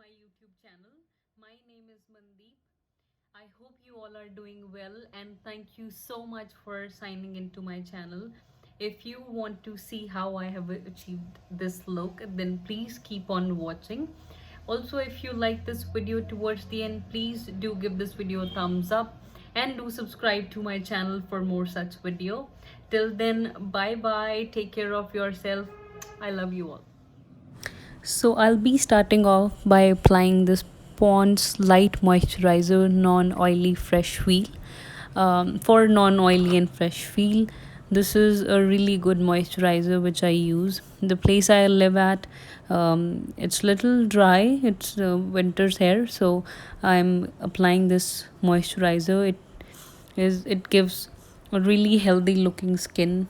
my YouTube channel. My name is Mandeep. I hope you all are doing well and thank you so much for signing into my channel. If you want to see how I have achieved this look, then please keep on watching. Also, if you like this video towards the end, please do give this video a thumbs up and do subscribe to my channel for more such video. Till then, bye bye. Take care of yourself. I love you all. So I'll be starting off by applying this Pond's Light Moisturizer Non-Oily Fresh Feel. For non-oily and fresh feel, this is a really good moisturizer which I use. The place I live at, it's little dry. It's winter's here, so I'm applying this moisturizer. It gives a really healthy looking skin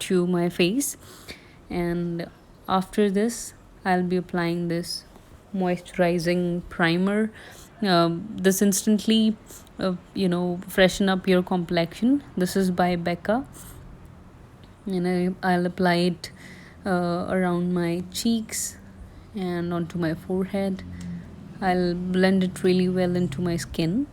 to my face, and after this I'll be applying this moisturizing primer. This instantly freshen up your complexion. This is by Becca, and I'll apply it around my cheeks and onto my forehead. I'll blend it really well into my skin.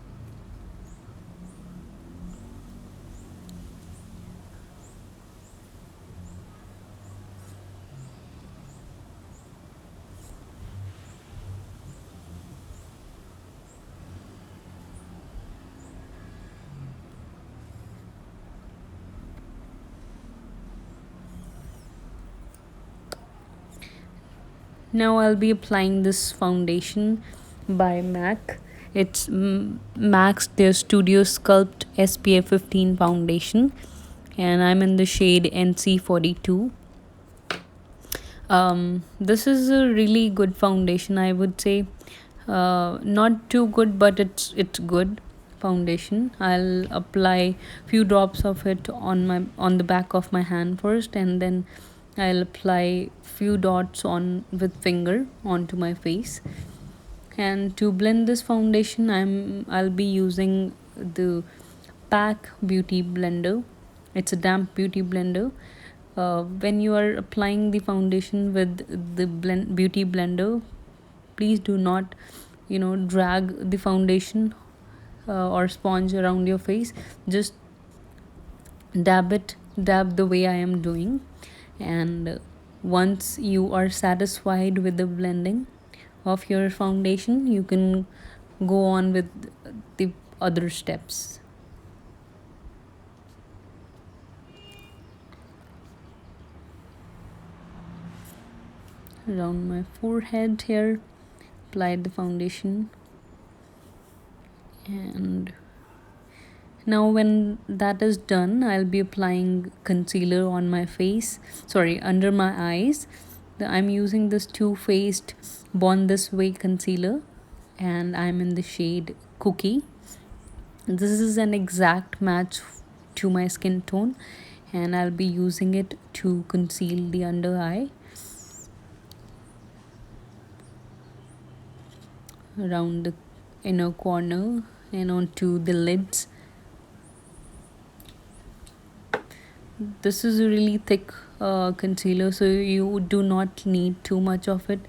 Now I'll be applying this foundation by MAC. It's MAC's their Studio Sculpt SPF 15 foundation, and I'm in the shade NC42. This is a really good foundation, I would say. Not too good, but it's good foundation. I'll apply few drops of it on the back of my hand first, and then I'll apply few dots on with finger onto my face. And to blend this foundation, I'll be using the Pack Beauty Blender. It's a damp beauty blender. When you are applying the foundation with the beauty blender, please do not drag the foundation or sponge around your face. Just dab the way I am doing, and once you are satisfied with the blending of your foundation, you can go on with the other steps. Around my forehead here, apply the foundation, and now when that is done, I'll be applying concealer on my face, under my eyes. I'm using this Too Faced Born This Way concealer, and I'm in the shade Cookie. This is an exact match to my skin tone, and I'll be using it to conceal the under eye, around the inner corner, and onto the lids. This is a really thick concealer, so you do not need too much of it.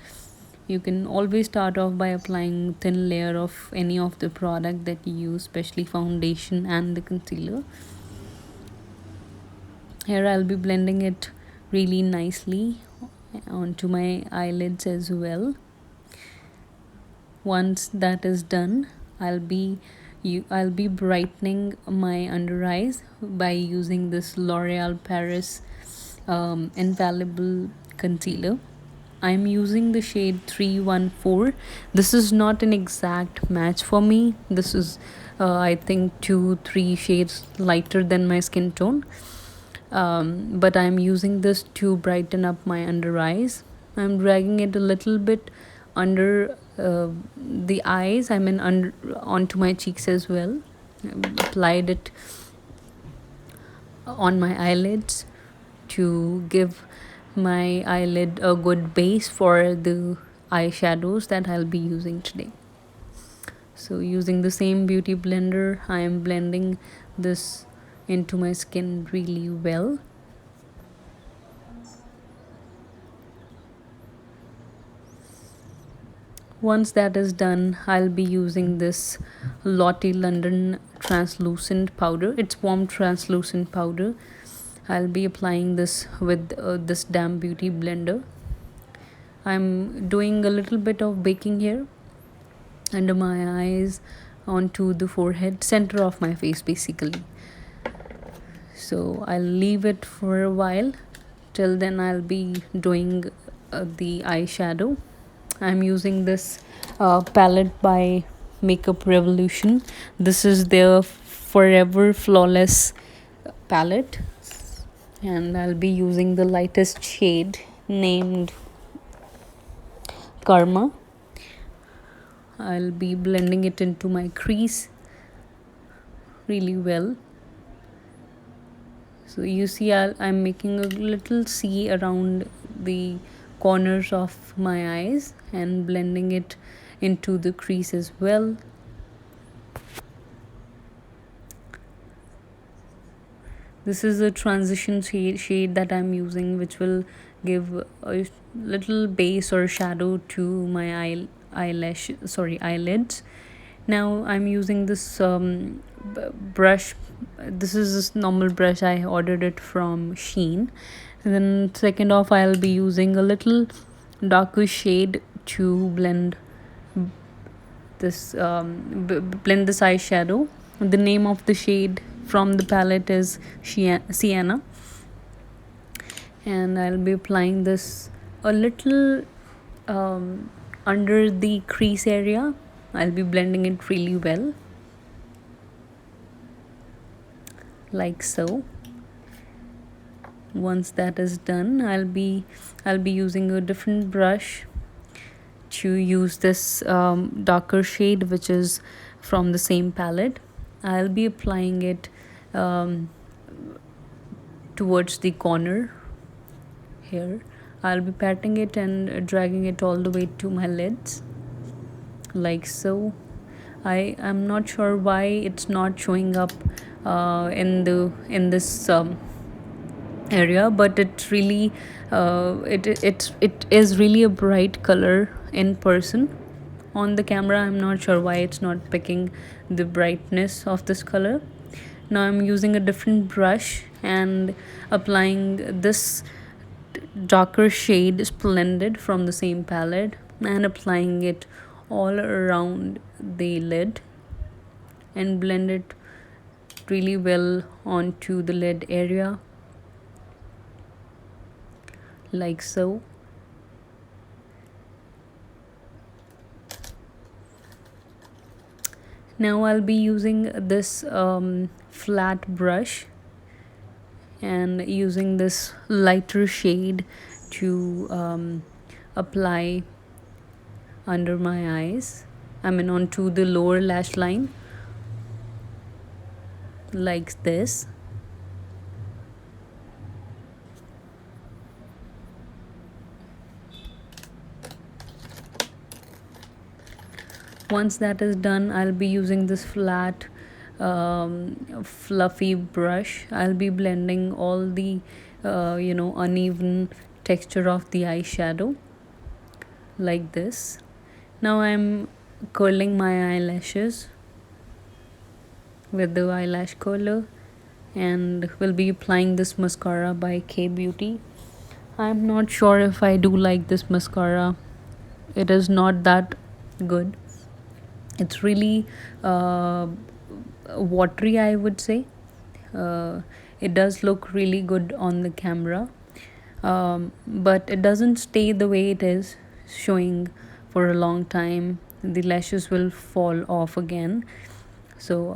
You can always start off by applying thin layer of any of the product that you use, especially foundation and the concealer. Here I'll be blending it really nicely onto my eyelids as well. Once that is done, I'll be brightening my under eyes by using this L'Oreal Paris Infallible Concealer. I'm using the shade 314. This is not an exact match for me. This is I think 2-3 shades lighter than my skin tone, but I'm using this to brighten up my under eyes. I'm dragging it a little bit under the eyes, onto my cheeks as well. Applied it on my eyelids to give my eyelid a good base for the eyeshadows that I'll be using today. So using the same beauty blender, I am blending this into my skin really well. Once that is done, I'll be using this Lottie London translucent powder. It's warm translucent powder. I'll be applying this with this Damn Beauty blender. I'm doing a little bit of baking here under my eyes, onto the forehead, center of my face basically. So I'll leave it for a while. Till then, I'll be doing the eyeshadow. I'm using this palette by Makeup Revolution. This is their Forever Flawless palette, and I'll be using the lightest shade named Karma. I'll be blending it into my crease really well. So you see, I'm making a little C around the corners of my eyes and blending it into the crease as well. This is a transition shade that I'm using, which will give a little base or shadow to my eyelids. Now I'm using this brush. This is this normal brush. I ordered it from Shein. And then second off, I'll be using a little darker shade to blend this eyeshadow. The name of the shade from the palette is Sienna, and I'll be applying this a little under the crease area. I'll be blending it really well, like so. Once that is done, I'll be using a different brush to use this darker shade, which is from the same palette. I'll be applying it towards the corner here. I'll be patting it and dragging it all the way to my lids, like so. I am not sure why it's not showing up in this area, but it really it is really a bright color in person. On the camera, I'm not sure why it's not picking the brightness of this color. Now I'm using a different brush and applying this darker shade Splendid from the same palette and applying it all around the lid and blend it really well onto the lid area, like so. Now I'll be using this flat brush and using this lighter shade to apply under my eyes. I mean onto the lower lash line, like this. Once that is done, I'll be using this flat fluffy brush. I'll be blending all the uneven texture of the eyeshadow, like this. Now I'm curling my eyelashes with the eyelash curler and will be applying this mascara by K Beauty. I'm not sure if I do like this mascara. It is not that good. It's really watery, I would say. It does look really good on the camera, but it doesn't stay the way it is showing for a long time. The lashes will fall off again. So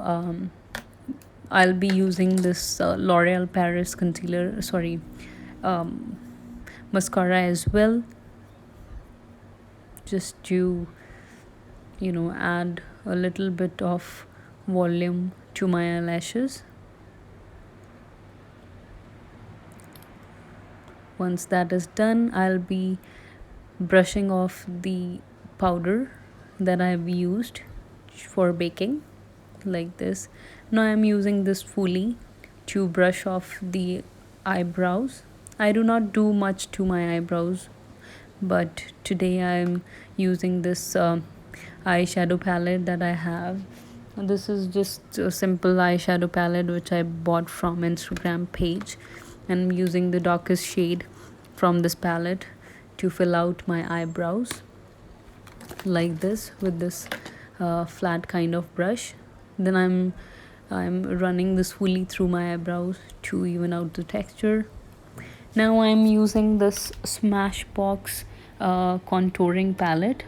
I'll be using this L'Oreal Paris concealer, mascara as well, just to add a little bit of volume to my eyelashes. Once that is done, I'll be brushing off the powder that I've used for baking, like this. Now I'm using this fully to brush off the eyebrows. I do not do much to my eyebrows, but today I'm using this eyeshadow palette that I have. This is just a simple eyeshadow palette which I bought from Instagram page, and I'm using the darkest shade from this palette to fill out my eyebrows like this with this flat kind of brush. Then I'm running this fully through my eyebrows to even out the texture. Now I'm using this Smashbox contouring palette,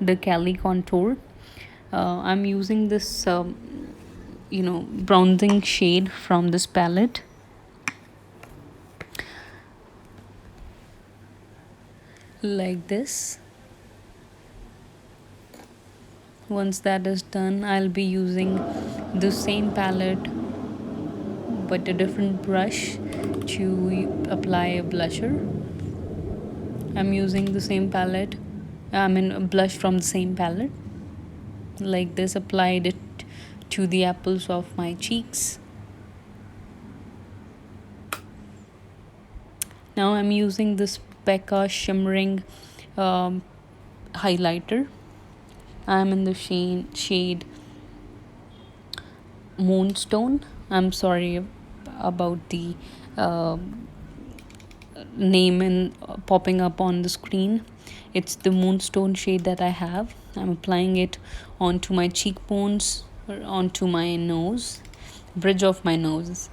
the Cali contour. I'm using this bronzing shade from this palette like this. Once that is done, I'll be using the same palette but a different brush to apply a blusher. I'm using the same palette, a blush from the same palette like this. Applied it to the apples of my cheeks. Now I'm using this Becca shimmering highlighter. I'm in the shade Moonstone. I'm sorry about the name and popping up on the screen. It's the Moonstone shade that I have. I'm applying it onto my cheekbones, or onto my nose, bridge of my nose,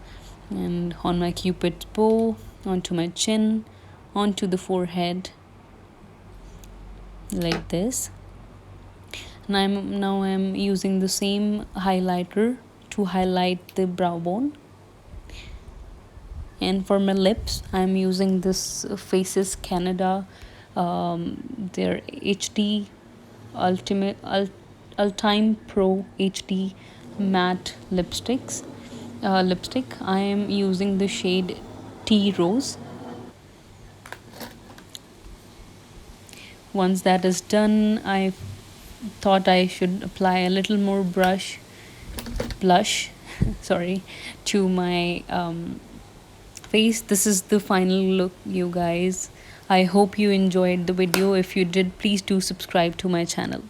and on my cupid's bow, onto my chin, onto the forehead like this. And I'm using the same highlighter to highlight the brow bone. And for my lips, I'm using this Faces Canada their HD Ultime Pro HD matte lipstick. I am using the shade Tea Rose. Once that is done, I thought I should apply a little more blush sorry, to my face. This is the final look, you guys. I hope you enjoyed the video. If you did, please do subscribe to my channel.